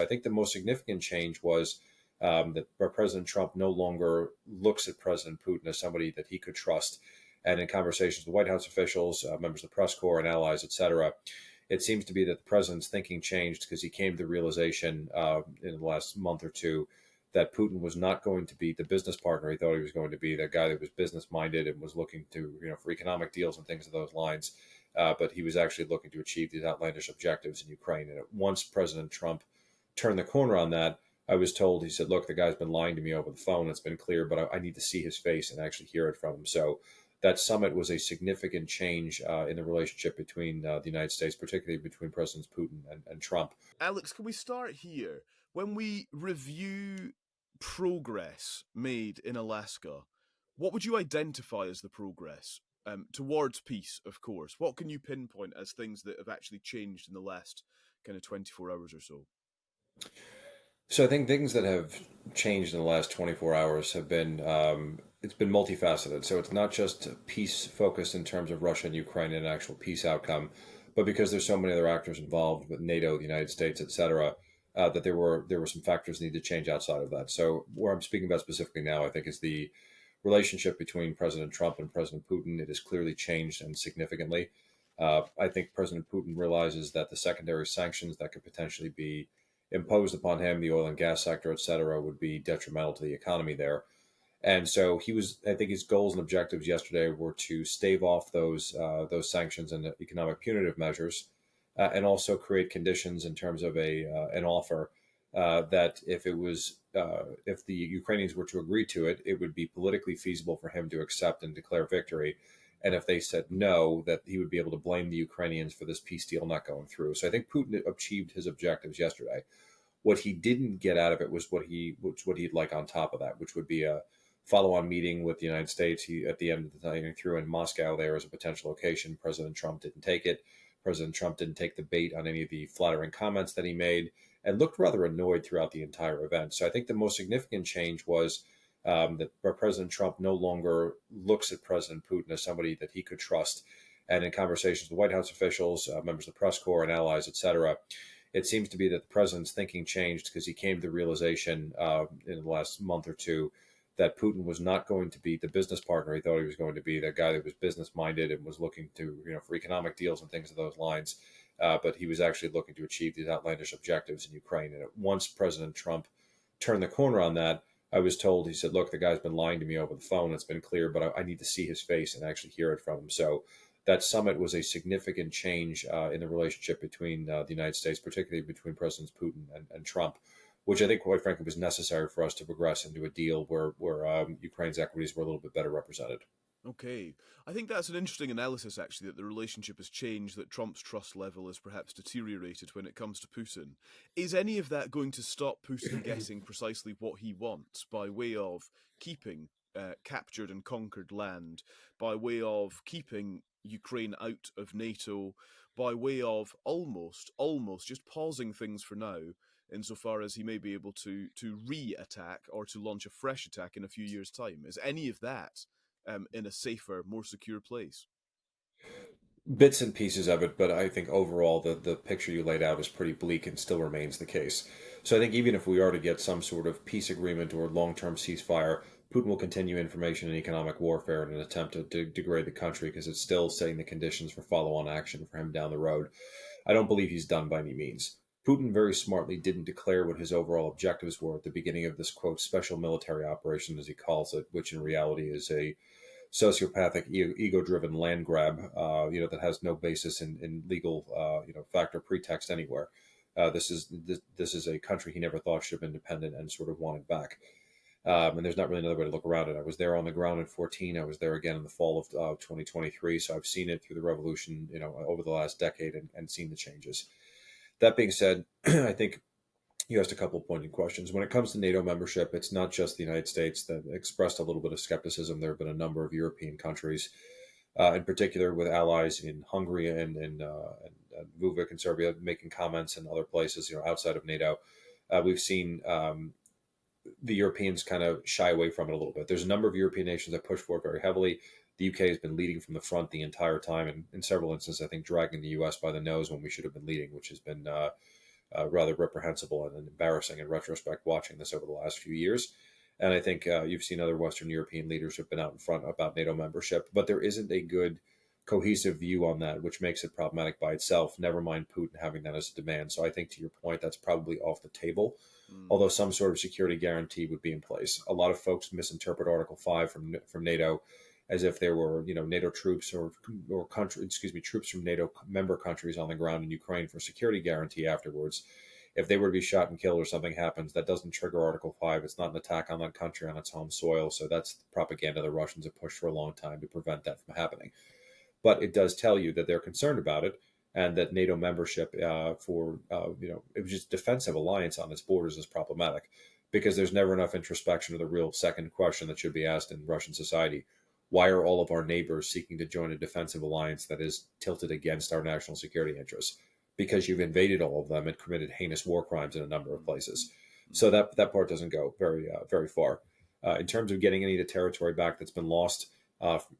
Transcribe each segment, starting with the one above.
think the most significant change was that President Trump no longer looks at President Putin as somebody that he could trust. And in conversations with White House officials, members of the press corps, and allies, et cetera, it seems to be that the president's thinking changed because he came to the realization in the last month or two that Putin was not going to be the business partner he thought he was going to be, that guy that was business minded and was looking to, for economic deals and things of those lines. But he was actually looking to achieve these outlandish objectives in Ukraine. And once President Trump turned the corner on that, I was told, he said, look, the guy's been lying to me over the phone. It's been clear, but I need to see his face and actually hear it from him. So that summit was a significant change in the relationship between the United States, particularly between Presidents Putin and Trump. Alex, can we start here? When we review progress made in Alaska, what would you identify as the progress towards peace, of course? What can you pinpoint as things that have actually changed in the last kind of 24 hours or so? So I think things that have changed in the last 24 hours have been, it's been multifaceted. So it's not just peace focused in terms of Russia and Ukraine and an actual peace outcome, but because there's so many other actors involved with NATO, the United States, et cetera, that there were some factors that need to change outside of that. So where I'm speaking about specifically now, I think, is the relationship between President Trump and President Putin. It has clearly changed and significantly. I think President Putin realizes that the secondary sanctions that could potentially be imposed upon him, the oil and gas sector, et cetera, would be detrimental to the economy there. And so I think his goals and objectives yesterday were to stave off those sanctions and economic punitive measures, and also create conditions in terms of an offer that if the Ukrainians were to agree to it, it would be politically feasible for him to accept and declare victory. And if they said no, that he would be able to blame the Ukrainians for this peace deal not going through. So I think Putin achieved his objectives yesterday. What he didn't get out of it was what he'd like on top of that, which would be a follow-on meeting with the United States. He, at the end of the time, he threw in Moscow there as a potential location. President Trump didn't take it. President Trump didn't take the bait on any of the flattering comments that he made, and looked rather annoyed throughout the entire event. So I think the most significant change was that President Trump no longer looks at President Putin as somebody that he could trust. And in conversations with White House officials, members of the press corps, and allies, et cetera, it seems to be that the president's thinking changed because he came to the realization in the last month or two that Putin was not going to be the business partner he thought he was going to be, that guy that was business minded and was looking to, for economic deals and things of those lines. But he was actually looking to achieve these outlandish objectives in Ukraine. And once President Trump turned the corner on that, I was told, he said, look, the guy's been lying to me over the phone. It's been clear, but I need to see his face and actually hear it from him. So that summit was a significant change in the relationship between the United States, particularly between Presidents Putin and Trump, which I think, quite frankly, was necessary for us to progress into a deal where Ukraine's equities were a little bit better represented. Okay. I think that's an interesting analysis, actually, that the relationship has changed, that Trump's trust level has perhaps deteriorated when it comes to Putin. Is any of that going to stop Putin getting precisely what he wants by way of keeping captured and conquered land, by way of keeping Ukraine out of NATO, by way of almost just pausing things for now, insofar as he may be able to re-attack or to launch a fresh attack in a few years' time? Is any of that in a safer, more secure place? Bits and pieces of it, but I think overall the picture you laid out is pretty bleak and still remains the case. So I think even if we are to get some sort of peace agreement or long-term ceasefire, Putin will continue information and economic warfare in an attempt to degrade the country because it's still setting the conditions for follow-on action for him down the road. I don't believe he's done by any means. Putin very smartly didn't declare what his overall objectives were at the beginning of this, quote, special military operation, as he calls it, which in reality is a sociopathic, ego-driven land grab, that has no basis in legal, fact or pretext anywhere. This is a country he never thought should have been independent and sort of wanted back. And there's not really another way to look around it. I was there on the ground in 2014. I was there again in the fall of 2023. So I've seen it through the revolution, over the last decade and seen the changes. That being said, I think you asked a couple of pointed questions. When it comes to NATO membership, it's not just the United States that expressed a little bit of skepticism. There have been a number of European countries, in particular with allies in Hungary and Vuvik and Serbia, making comments, and other places, outside of NATO. We've seen the Europeans kind of shy away from it a little bit. There's a number of European nations that push for it very heavily. The UK has been leading from the front the entire time, and in several instances, I think, dragging the US by the nose when we should have been leading, which has been rather reprehensible and embarrassing in retrospect watching this over the last few years. And I think you've seen other Western European leaders who have been out in front about NATO membership, but there isn't a good cohesive view on that, which makes it problematic by itself, never mind Putin having that as a demand. So I think, to your point, that's probably off the table, Mm. although some sort of security guarantee would be in place. A lot of folks misinterpret Article 5 from NATO as if there were, NATO troops or country, excuse me, troops from NATO member countries on the ground in Ukraine for security guarantee afterwards. If they were to be shot and killed or something happens, that doesn't trigger Article 5. It's not an attack on that country on its home soil. So that's the propaganda the Russians have pushed for a long time to prevent that from happening. But it does tell you that they're concerned about it, and that NATO membership it was just defensive alliance on its borders is problematic, because there's never enough introspection of the real second question that should be asked in Russian society. Why are all of our neighbors seeking to join a defensive alliance that is tilted against our national security interests? Because you've invaded all of them and committed heinous war crimes in a number of places. So that part doesn't go very far. In terms of getting any of the territory back that's been lost,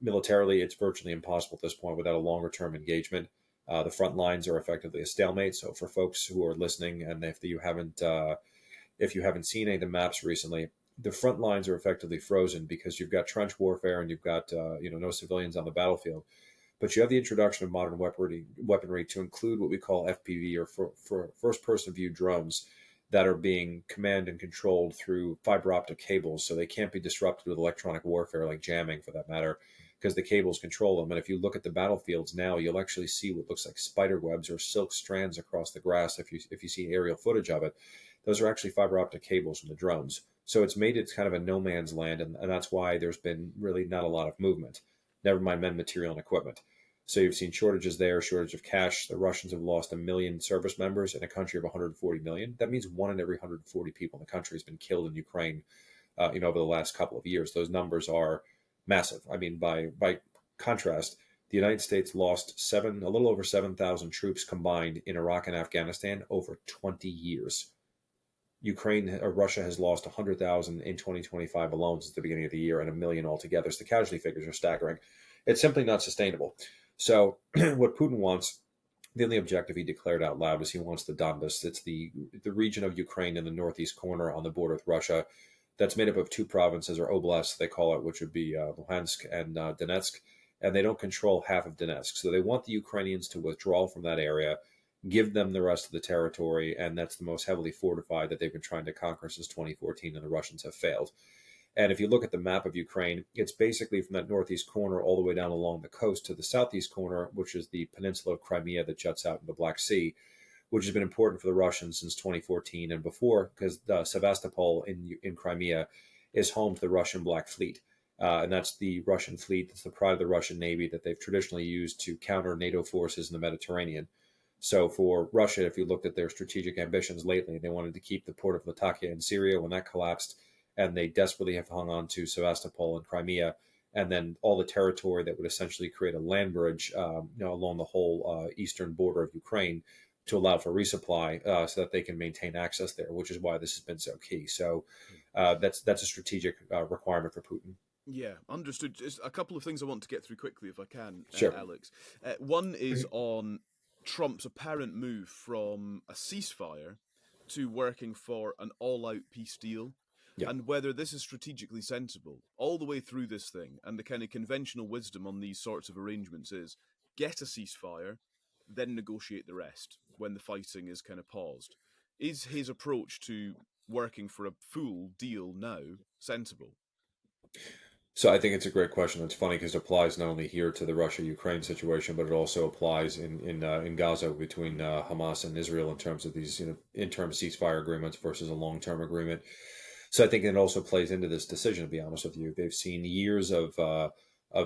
militarily, it's virtually impossible at this point without a longer term engagement. The front lines are effectively a stalemate. So for folks who are listening, and if you haven't seen any of the maps recently, the front lines are effectively frozen because you've got trench warfare and you've got no civilians on the battlefield. But you have the introduction of modern weaponry to include what we call FPV, or for first person view drones, that are being command and controlled through fiber optic cables, so they can't be disrupted with electronic warfare, like jamming for that matter, because the cables control them. And if you look at the battlefields now, you'll actually see what looks like spider webs or silk strands across the grass. If you see aerial footage of it, those are actually fiber optic cables from the drones. So it's made it kind of a no man's land, and that's why there's been really not a lot of movement. Never mind men, material, and equipment. So you've seen shortages there, shortage of cash. The Russians have lost 1 million service members in a country of 140 million. That means 1 in every 140 people in the country has been killed in Ukraine, over the last couple of years. Those numbers are massive. I mean, by contrast, the United States lost a little over 7,000 troops combined in Iraq and Afghanistan over 20 years. Russia has lost 100,000 in 2025 alone since the beginning of the year, and 1 million altogether. So the casualty figures are staggering. It's simply not sustainable. So what Putin wants, the only objective he declared out loud, is he wants the Donbas. It's the region of Ukraine in the northeast corner on the border with Russia that's made up of 2 provinces, or oblasts they call it, which would be Luhansk and Donetsk. And they don't control half of Donetsk. So they want the Ukrainians to withdraw from that area, give them the rest of the territory, and that's the most heavily fortified that they've been trying to conquer since 2014, and the Russians have failed. And if you look at the map of Ukraine, it's basically from that northeast corner all the way down along the coast to the southeast corner, which is the peninsula of Crimea that juts out in the Black Sea, which has been important for the Russians since 2014 and before, because Sevastopol in Crimea is home to the Russian Black Fleet. And that's the Russian fleet, that's the pride of the Russian Navy that they've traditionally used to counter NATO forces in the Mediterranean. So for Russia, if you looked at their strategic ambitions lately, they wanted to keep the port of Latakia in Syria. When that collapsed, and they desperately have hung on to Sevastopol and Crimea, and then all the territory that would essentially create a land bridge along the whole eastern border of Ukraine to allow for resupply, so that they can maintain access there, which is why this has been so key. So that's a strategic requirement for Putin. Yeah, understood. Just a couple of things I want to get through quickly, if I can, Sure. Alex. One is on Trump's apparent move from a ceasefire to working for an all-out peace deal, Yeah. and whether this is strategically sensible all the way through this thing. And the kind of conventional wisdom on these sorts of arrangements is get a ceasefire, then negotiate the rest when the fighting is kind of paused. Is his approach to working for a full deal now sensible? So I think it's a great question. It's funny because it applies not only here to the Russia-Ukraine situation, but it also applies in Gaza between Hamas and Israel in terms of these interim ceasefire agreements versus a long-term agreement. So I think it also plays into this decision. To be honest with you, they've seen years of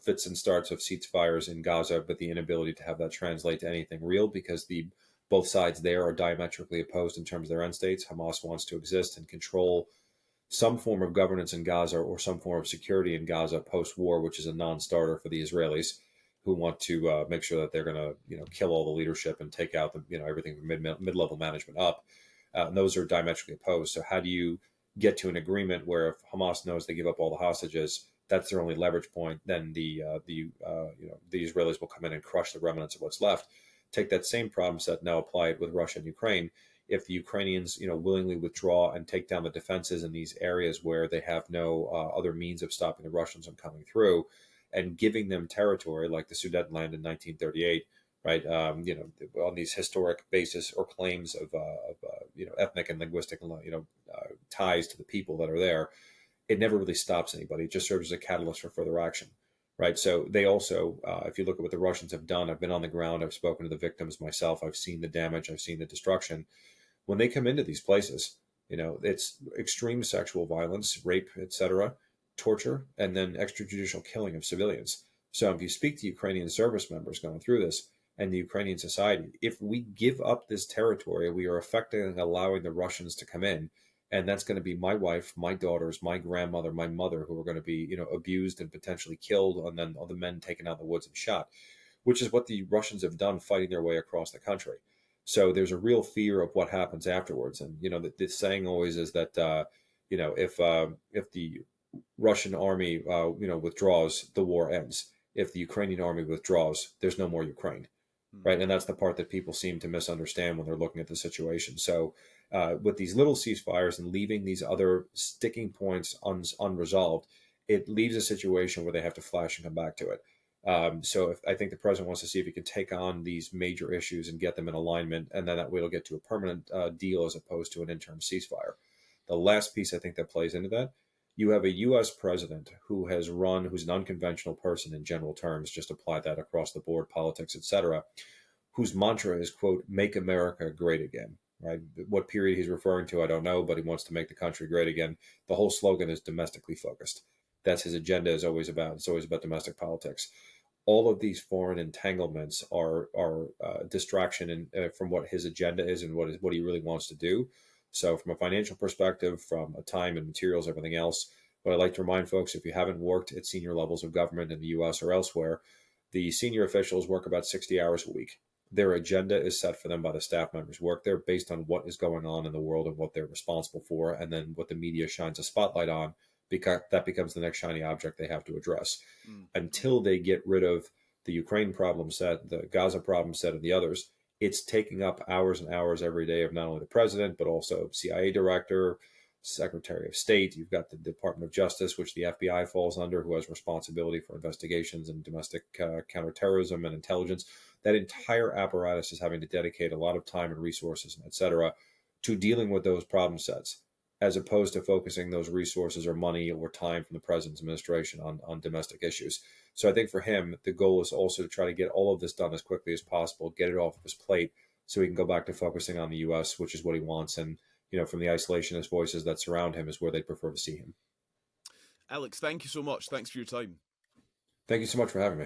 fits and starts of ceasefires in Gaza, but the inability to have that translate to anything real, because both sides there are diametrically opposed in terms of their end states. Hamas wants to exist and control some form of governance in Gaza, or some form of security in Gaza post-war, which is a non-starter for the Israelis, who want to make sure that they're going to kill all the leadership and take out everything from mid-level management up. And those are diametrically opposed. So how do you get to an agreement where, if Hamas knows they give up all the hostages, that's their only leverage point, then the Israelis will come in and crush the remnants of what's left. Take that same problem set, now apply it with Russia and Ukraine. if the Ukrainians, willingly withdraw and take down the defenses in these areas where they have no other means of stopping the Russians from coming through, and giving them territory like the Sudetenland in 1938, right? On these historic basis or claims of ethnic and linguistic, ties to the people that are there, it never really stops anybody. It just serves as a catalyst for further action, right? So they also, if you look at what the Russians have done, I've been on the ground, I've spoken to the victims myself, I've seen the damage, I've seen the destruction. When they come into these places, it's extreme sexual violence, rape, etc., torture, and then extrajudicial killing of civilians. So if you speak to Ukrainian service members going through this and the Ukrainian society, if we give up this territory, we are effectively allowing the Russians to come in. And that's going to be my wife, my daughters, my grandmother, my mother, who are going to be, abused and potentially killed, and then all the men taken out in the woods and shot, which is what the Russians have done fighting their way across the country. So there's a real fear of what happens afterwards. And, the saying always is that, if the Russian army, withdraws, the war ends. If the Ukrainian army withdraws, there's no more Ukraine, right? And that's the part that people seem to misunderstand when they're looking at the situation. So with these little ceasefires and leaving these other sticking points unresolved, it leaves a situation where they have to flash and come back to it. I think the president wants to see if he can take on these major issues and get them in alignment, and then that way it'll get to a permanent deal as opposed to an interim ceasefire. The last piece I think that plays into that, you have a U.S. president who's an unconventional person in general terms, just apply that across the board, politics, etc., whose mantra is, quote, "Make America great again." Right? What period he's referring to, I don't know, but he wants to make the country great again. The whole slogan is domestically focused. That's his agenda is always about. It's always about domestic politics. All of these foreign entanglements are distraction from what his agenda is and what he really wants to do. So from a financial perspective, from a time and materials, everything else, what I like to remind folks, if you haven't worked at senior levels of government in the U.S. or elsewhere, the senior officials work about 60 hours a week. Their agenda is set for them by the staff members work there based on what is going on in the world and what they're responsible for, and then what the media shines a spotlight on, because that becomes the next shiny object they have to address. Until they get rid of the Ukraine problem set, the Gaza problem set, and the others, it's taking up hours and hours every day of not only the president, but also CIA director, Secretary of State. You've got the Department of Justice, which the FBI falls under, who has responsibility for investigations and domestic counterterrorism and intelligence. That entire apparatus is having to dedicate a lot of time and resources, et cetera, to dealing with those problem sets, as opposed to focusing those resources or money or time from the president's administration on domestic issues. So I think for him, the goal is also to try to get all of this done as quickly as possible, get it off of his plate so he can go back to focusing on the U.S., which is what he wants. And, from the isolationist voices that surround him is where they prefer to see him. Alex, thank you so much. Thanks for your time. Thank you so much for having me.